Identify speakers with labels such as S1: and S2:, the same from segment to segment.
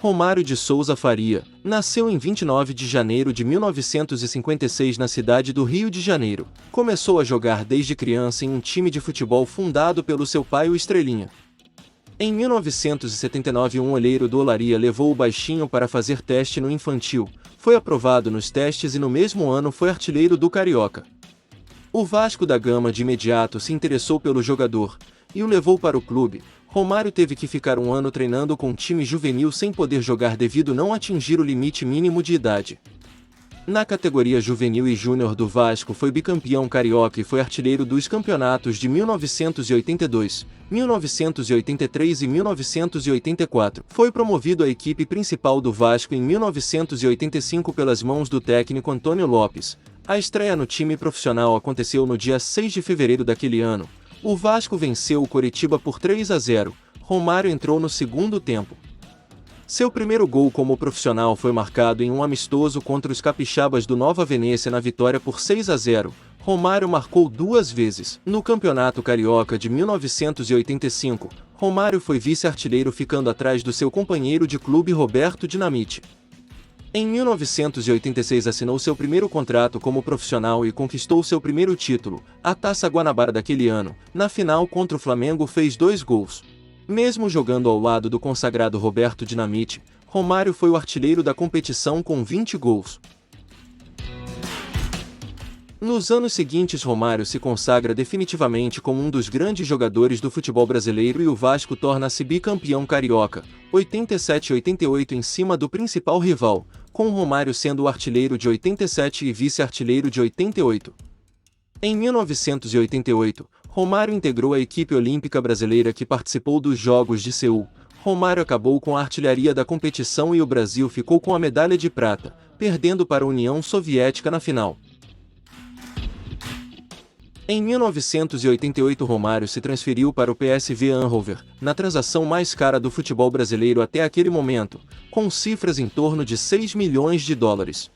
S1: Romário de Souza Faria nasceu em 29 de janeiro de 1956 na cidade do Rio de Janeiro. Começou a jogar desde criança em um time de futebol fundado pelo seu pai, o Estrelinha. Em 1979, um olheiro do Olaria levou o baixinho para fazer teste no infantil, foi aprovado nos testes e no mesmo ano foi artilheiro do Carioca. O Vasco da Gama de imediato se interessou pelo jogador e o levou para o clube. Romário teve que ficar um ano treinando com um time juvenil sem poder jogar devido não atingir o limite mínimo de idade. Na categoria juvenil e júnior do Vasco foi bicampeão carioca e foi artilheiro dos campeonatos de 1982, 1983 e 1984. Foi promovido à equipe principal do Vasco em 1985 pelas mãos do técnico Antônio Lopes. A estreia no time profissional aconteceu no dia 6 de fevereiro daquele ano. O Vasco venceu o Coritiba por 3-0. Romário entrou no segundo tempo. Seu primeiro gol como profissional foi marcado em um amistoso contra os capixabas do Nova Venécia na vitória por 6-0. Romário marcou 2 vezes. No Campeonato Carioca de 1985, Romário foi vice-artilheiro ficando atrás do seu companheiro de clube Roberto Dinamite. Em 1986 assinou seu primeiro contrato como profissional e conquistou seu primeiro título, a Taça Guanabara daquele ano. Na final contra o Flamengo fez 2 gols. Mesmo jogando ao lado do consagrado Roberto Dinamite, Romário foi o artilheiro da competição com 20 gols. Nos anos seguintes, Romário se consagra definitivamente como um dos grandes jogadores do futebol brasileiro e o Vasco torna-se bicampeão carioca, 87 e 88 em cima do principal rival, com Romário sendo o artilheiro de 87 e vice-artilheiro de 88. Em 1988, Romário integrou a equipe olímpica brasileira que participou dos Jogos de Seul. Romário acabou com a artilharia da competição e o Brasil ficou com a medalha de prata, perdendo para a União Soviética na final. Em 1988, Romário se transferiu para o PSV Eindhoven, na transação mais cara do futebol brasileiro até aquele momento, com cifras em torno de 6 milhões de dólares.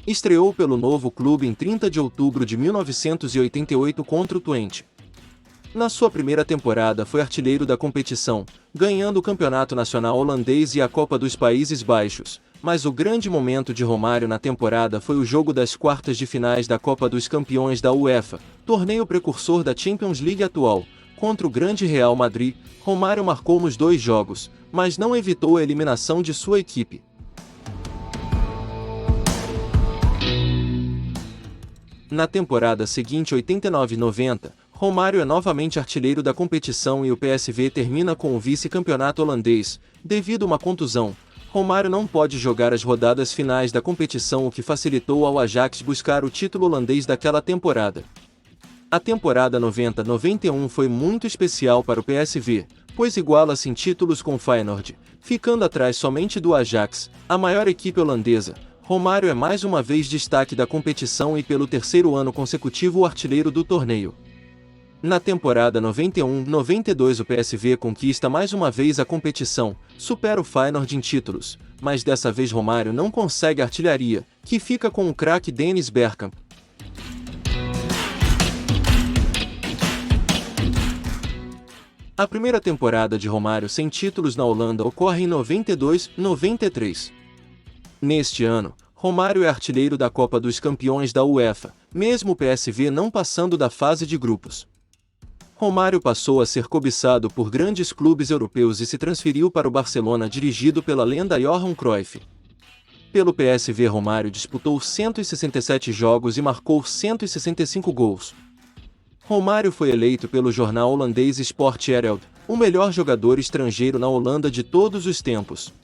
S1: Estreou pelo novo clube em 30 de outubro de 1988 contra o Twente. Na sua primeira temporada foi artilheiro da competição, ganhando o Campeonato Nacional Holandês e a Copa dos Países Baixos. Mas o grande momento de Romário na temporada foi o jogo das quartas de finais da Copa dos Campeões da UEFA, torneio precursor da Champions League atual. Contra o grande Real Madrid, Romário marcou nos 2 jogos, mas não evitou a eliminação de sua equipe. Na temporada seguinte, 89-90, Romário é novamente artilheiro da competição e o PSV termina com o vice-campeonato holandês, devido a uma contusão. Romário não pode jogar as rodadas finais da competição, o que facilitou ao Ajax buscar o título holandês daquela temporada. A temporada 90-91 foi muito especial para o PSV, pois iguala-se em títulos com o Feyenoord, ficando atrás somente do Ajax, a maior equipe holandesa. Romário é mais uma vez destaque da competição e pelo 3º ano consecutivo o artilheiro do torneio. Na temporada 91-92 o PSV conquista mais uma vez a competição, supera o Feyenoord em títulos, mas dessa vez Romário não consegue a artilharia, que fica com o craque Dennis Bergkamp. A primeira temporada de Romário sem títulos na Holanda ocorre em 92-93. Neste ano, Romário é artilheiro da Copa dos Campeões da UEFA, mesmo o PSV não passando da fase de grupos. Romário passou a ser cobiçado por grandes clubes europeus e se transferiu para o Barcelona, dirigido pela lenda Johan Cruyff. Pelo PSV, Romário disputou 167 jogos e marcou 165 gols. Romário foi eleito pelo jornal holandês Sport Herald o melhor jogador estrangeiro na Holanda de todos os tempos.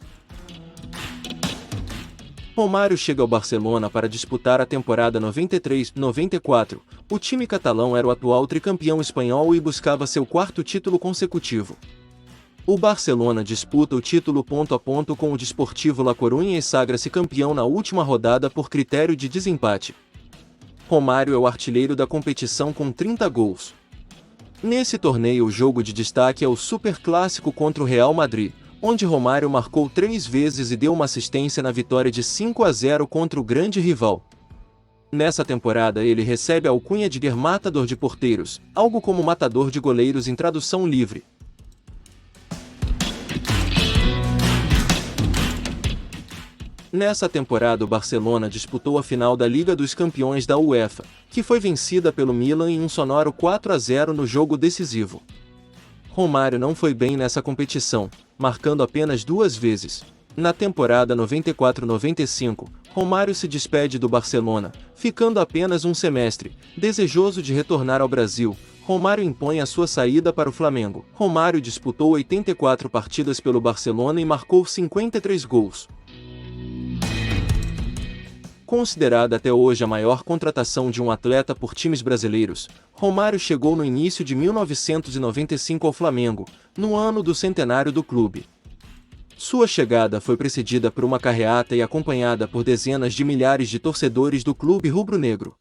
S1: Romário chega ao Barcelona para disputar a temporada 93-94. O time catalão era o atual tricampeão espanhol e buscava seu 4º título consecutivo. O Barcelona disputa o título ponto a ponto com o Desportivo La Coruña e sagra-se campeão na última rodada por critério de desempate. Romário é o artilheiro da competição com 30 gols. Nesse torneio, o jogo de destaque é o Superclássico contra o Real Madrid, onde Romário marcou 3 vezes e deu uma assistência na vitória de 5-0 contra o grande rival. Nessa temporada ele recebe a alcunha de Matador de porteiros, algo como matador de goleiros em tradução livre. Nessa temporada o Barcelona disputou a final da Liga dos Campeões da UEFA, que foi vencida pelo Milan em um sonoro 4-0 no jogo decisivo. Romário não foi bem nessa competição, marcando apenas 2 vezes. Na temporada 94-95, Romário se despede do Barcelona, ficando apenas um semestre. Desejoso de retornar ao Brasil, Romário impõe a sua saída para o Flamengo. Romário disputou 84 partidas pelo Barcelona e marcou 53 gols. Considerada até hoje a maior contratação de um atleta por times brasileiros, Romário chegou no início de 1995 ao Flamengo, no ano do centenário do clube. Sua chegada foi precedida por uma carreata e acompanhada por dezenas de milhares de torcedores do clube rubro-negro.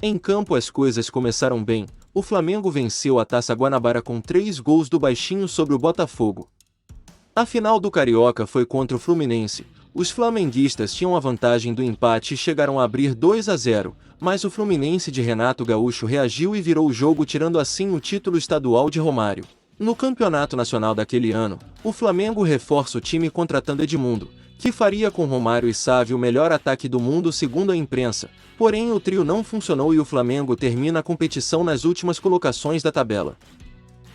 S1: Em campo as coisas começaram bem, o Flamengo venceu a Taça Guanabara com 3 gols do Baixinho sobre o Botafogo. A final do Carioca foi contra o Fluminense. Os flamenguistas tinham a vantagem do empate e chegaram a abrir 2-0, mas o Fluminense de Renato Gaúcho reagiu e virou o jogo, tirando assim o título estadual de Romário. No campeonato nacional daquele ano, o Flamengo reforça o time contratando Edmundo, que faria com Romário e Sávio o melhor ataque do mundo segundo a imprensa, porém o trio não funcionou e o Flamengo termina a competição nas últimas colocações da tabela.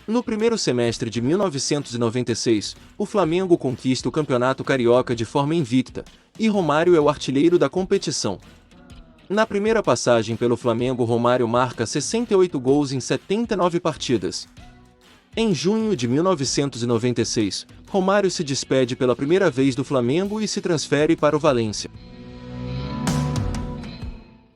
S1: No primeiro semestre de 1996, o Flamengo conquista o Campeonato Carioca de forma invicta, e Romário é o artilheiro da competição. Na primeira passagem pelo Flamengo, Romário marca 68 gols em 79 partidas. Em junho de 1996, Romário se despede pela primeira vez do Flamengo e se transfere para o Valência.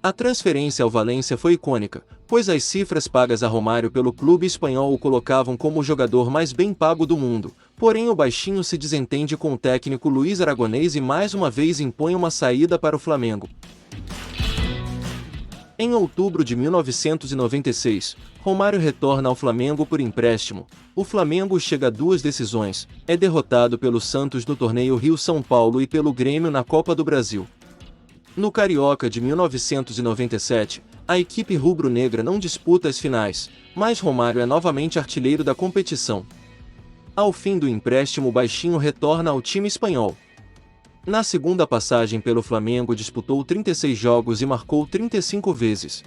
S1: A transferência ao Valência foi icônica, pois as cifras pagas a Romário pelo clube espanhol o colocavam como o jogador mais bem pago do mundo, porém o Baixinho se desentende com o técnico Luiz Aragonês e mais uma vez impõe uma saída para o Flamengo. Em outubro de 1996, Romário retorna ao Flamengo por empréstimo. O Flamengo chega a 2 decisões, é derrotado pelo Santos no torneio Rio-São Paulo e pelo Grêmio na Copa do Brasil. No Carioca de 1997, a equipe rubro-negra não disputa as finais, mas Romário é novamente artilheiro da competição. Ao fim do empréstimo, o Baixinho retorna ao time espanhol. Na segunda passagem pelo Flamengo disputou 36 jogos e marcou 35 vezes.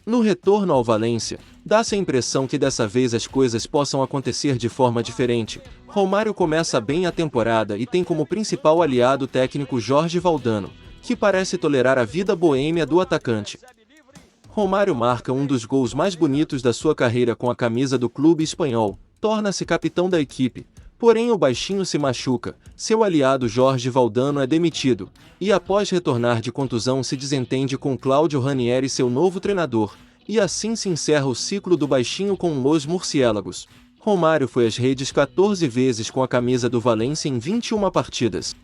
S1: No retorno ao Valência, dá-se a impressão que dessa vez as coisas possam acontecer de forma diferente. Romário começa bem a temporada e tem como principal aliado o técnico Jorge Valdano, que parece tolerar a vida boêmia do atacante. Romário marca um dos gols mais bonitos da sua carreira com a camisa do clube espanhol, torna-se capitão da equipe, porém o Baixinho se machuca, seu aliado Jorge Valdano é demitido, e após retornar de contusão se desentende com Cláudio Ranieri, seu novo treinador, e assim se encerra o ciclo do Baixinho com os Murciélagos. Romário foi às redes 14 vezes com a camisa do Valência em 21 partidas.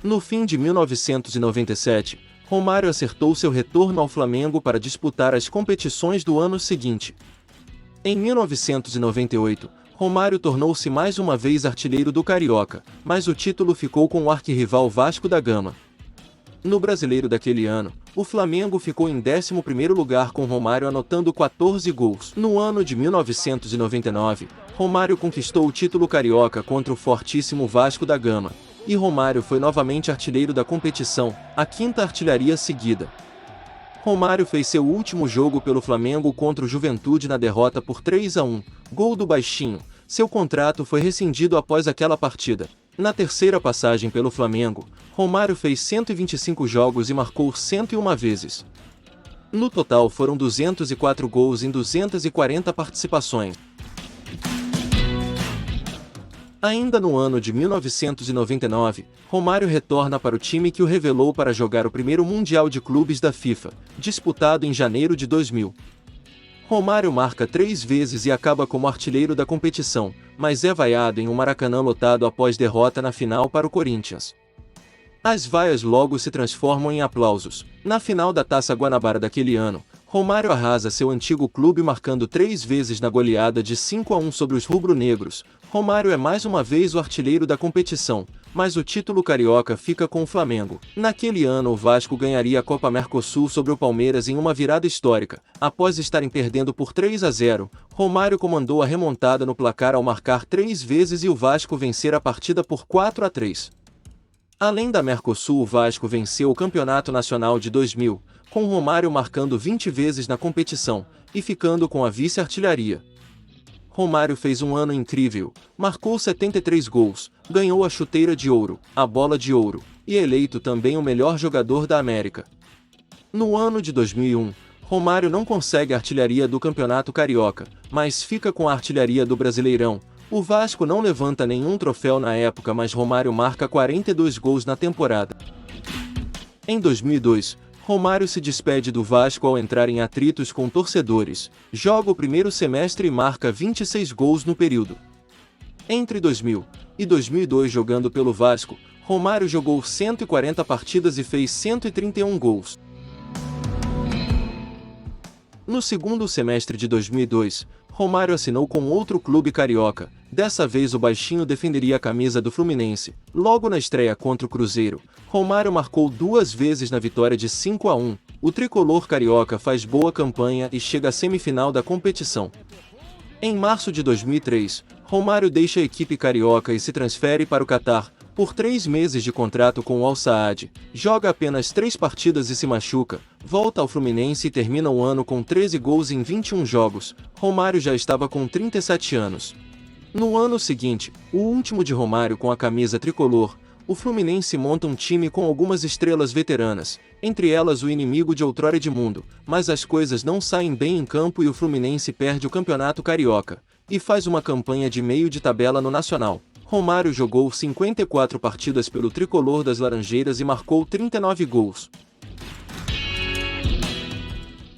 S1: No fim de 1997, Romário acertou seu retorno ao Flamengo para disputar as competições do ano seguinte. Em 1998, Romário tornou-se mais uma vez artilheiro do Carioca, mas o título ficou com o arquirrival Vasco da Gama. No Brasileiro daquele ano, o Flamengo ficou em 11º lugar com Romário anotando 14 gols. No ano de 1999, Romário conquistou o título carioca contra o fortíssimo Vasco da Gama, e Romário foi novamente artilheiro da competição, a 5ª artilharia seguida. Romário fez seu último jogo pelo Flamengo contra o Juventude na derrota por 3-1, gol do Baixinho. Seu contrato foi rescindido após aquela partida. Na terceira passagem pelo Flamengo, Romário fez 125 jogos e marcou 101 vezes. No total foram 204 gols em 240 participações. Ainda no ano de 1999, Romário retorna para o time que o revelou para jogar o primeiro Mundial de Clubes da FIFA, disputado em janeiro de 2000. Romário marca 3 vezes e acaba como artilheiro da competição, mas é vaiado em um Maracanã lotado após derrota na final para o Corinthians. As vaias logo se transformam em aplausos. Na final da Taça Guanabara daquele ano, Romário arrasa seu antigo clube marcando 3 vezes na goleada de 5-1 sobre os rubro-negros. Romário é mais uma vez o artilheiro da competição, mas o título carioca fica com o Flamengo. Naquele ano o Vasco ganharia a Copa Mercosul sobre o Palmeiras em uma virada histórica. Após estarem perdendo por 3-0, Romário comandou a remontada no placar ao marcar 3 vezes e o Vasco vencer a partida por 4-3. Além da Mercosul, o Vasco venceu o Campeonato Nacional de 2000, com Romário marcando 20 vezes na competição e ficando com a vice-artilharia. Romário fez um ano incrível, marcou 73 gols, ganhou a chuteira de ouro, a bola de ouro, e é eleito também o melhor jogador da América. No ano de 2001, Romário não consegue a artilharia do Campeonato Carioca, mas fica com a artilharia do Brasileirão. O Vasco não levanta nenhum troféu na época, mas Romário marca 42 gols na temporada. Em 2002, Romário se despede do Vasco ao entrar em atritos com torcedores, joga o primeiro semestre e marca 26 gols no período. Entre 2000 e 2002, jogando pelo Vasco, Romário jogou 140 partidas e fez 131 gols. No segundo semestre de 2002, Romário assinou com outro clube carioca. Dessa vez o baixinho defenderia a camisa do Fluminense. Logo na estreia contra o Cruzeiro, Romário marcou 2 vezes na vitória de 5-1. O tricolor carioca faz boa campanha e chega à semifinal da competição. Em março de 2003, Romário deixa a equipe carioca e se transfere para o Catar, por 3 meses de contrato com o Al Saad, joga apenas 3 partidas e se machuca, volta ao Fluminense e termina o ano com 13 gols em 21 jogos. Romário já estava com 37 anos. No ano seguinte, o último de Romário com a camisa tricolor, o Fluminense monta um time com algumas estrelas veteranas, entre elas o inimigo de outrora Edmundo, mas as coisas não saem bem em campo e o Fluminense perde o Campeonato Carioca, e faz uma campanha de meio de tabela no Nacional. Romário jogou 54 partidas pelo tricolor das Laranjeiras e marcou 39 gols.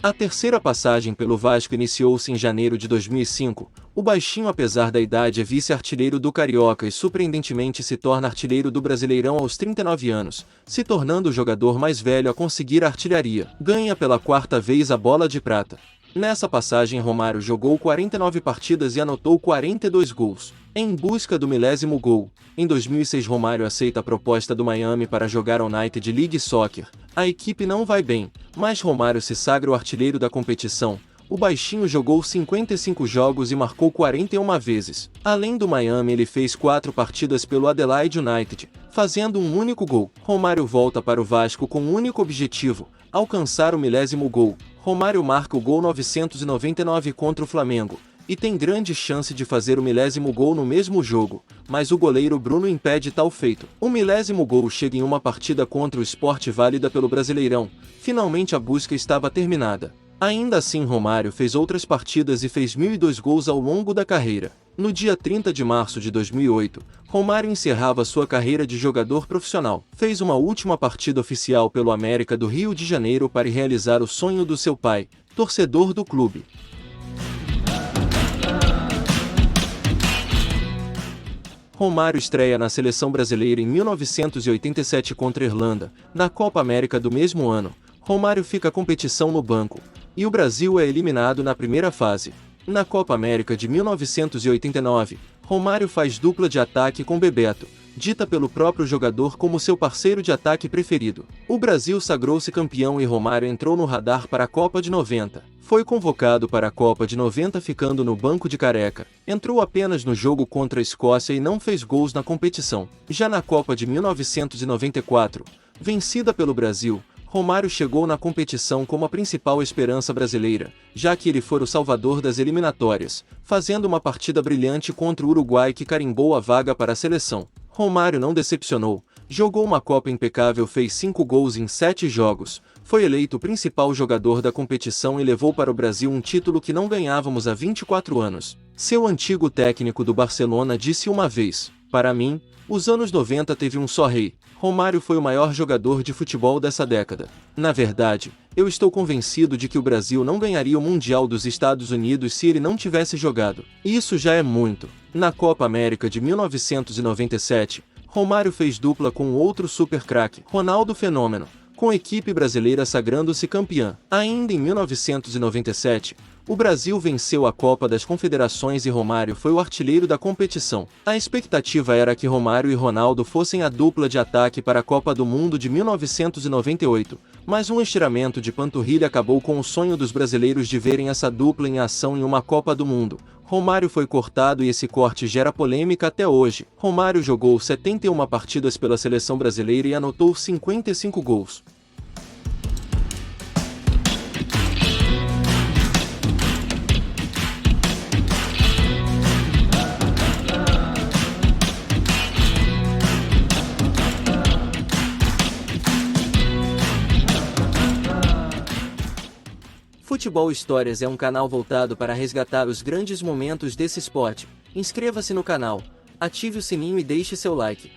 S1: A terceira passagem pelo Vasco iniciou-se em janeiro de 2005. O baixinho, apesar da idade, é vice-artilheiro do Carioca e surpreendentemente se torna artilheiro do Brasileirão aos 39 anos, se tornando o jogador mais velho a conseguir a artilharia. Ganha pela 4ª vez a Bola de Prata. Nessa passagem, Romário jogou 49 partidas e anotou 42 gols. Em busca do milésimo gol, em 2006 Romário aceita a proposta do Miami para jogar a United League Soccer. A equipe não vai bem, mas Romário se sagra o artilheiro da competição. O baixinho jogou 55 jogos e marcou 41 vezes. Além do Miami, ele fez 4 partidas pelo Adelaide United, fazendo um único gol. Romário volta para o Vasco com um único objetivo: alcançar o milésimo gol. Romário marca o gol 999 contra o Flamengo, e tem grande chance de fazer o milésimo gol no mesmo jogo, mas o goleiro Bruno impede tal feito. O milésimo gol chega em uma partida contra o Sport válida pelo Brasileirão. Finalmente a busca estava terminada. Ainda assim, Romário fez outras partidas e fez 1.002 gols ao longo da carreira. No dia 30 de março de 2008, Romário encerrava sua carreira de jogador profissional. Fez uma última partida oficial pelo América do Rio de Janeiro para realizar o sonho do seu pai, torcedor do clube. Romário estreia na seleção brasileira em 1987 contra a Irlanda. Na Copa América do mesmo ano, Romário fica a competição no banco, e o Brasil é eliminado na primeira fase. Na Copa América de 1989, Romário faz dupla de ataque com Bebeto, dita pelo próprio jogador como seu parceiro de ataque preferido. O Brasil sagrou-se campeão e Romário entrou no radar para a Copa de 90. Foi convocado para a Copa de 90 ficando no banco de Careca. Entrou apenas no jogo contra a Escócia e não fez gols na competição. Já na Copa de 1994, vencida pelo Brasil, Romário chegou na competição como a principal esperança brasileira, já que ele foi o salvador das eliminatórias, fazendo uma partida brilhante contra o Uruguai que carimbou a vaga para a seleção. Romário não decepcionou, jogou uma Copa impecável, fez 5 gols em 7 jogos, foi eleito o principal jogador da competição e levou para o Brasil um título que não ganhávamos há 24 anos. Seu antigo técnico do Barcelona disse uma vez: "Para mim, os anos 90 teve um só rei. Romário foi o maior jogador de futebol dessa década. Na verdade, eu estou convencido de que o Brasil não ganharia o Mundial dos Estados Unidos se ele não tivesse jogado. Isso já é muito." Na Copa América de 1997, Romário fez dupla com outro super craque, Ronaldo Fenômeno. com a equipe brasileira sagrando-se campeã. Ainda em 1997, o Brasil venceu a Copa das Confederações e Romário foi o artilheiro da competição. A expectativa era que Romário e Ronaldo fossem a dupla de ataque para a Copa do Mundo de 1998, mas um estiramento de panturrilha acabou com o sonho dos brasileiros de verem essa dupla em ação em uma Copa do Mundo. Romário foi cortado e esse corte gera polêmica até hoje. Romário jogou 71 partidas pela seleção brasileira e anotou 55 gols. Futebol Histórias é um canal voltado para resgatar os grandes momentos desse esporte. Inscreva-se no canal, ative o sininho e deixe seu like.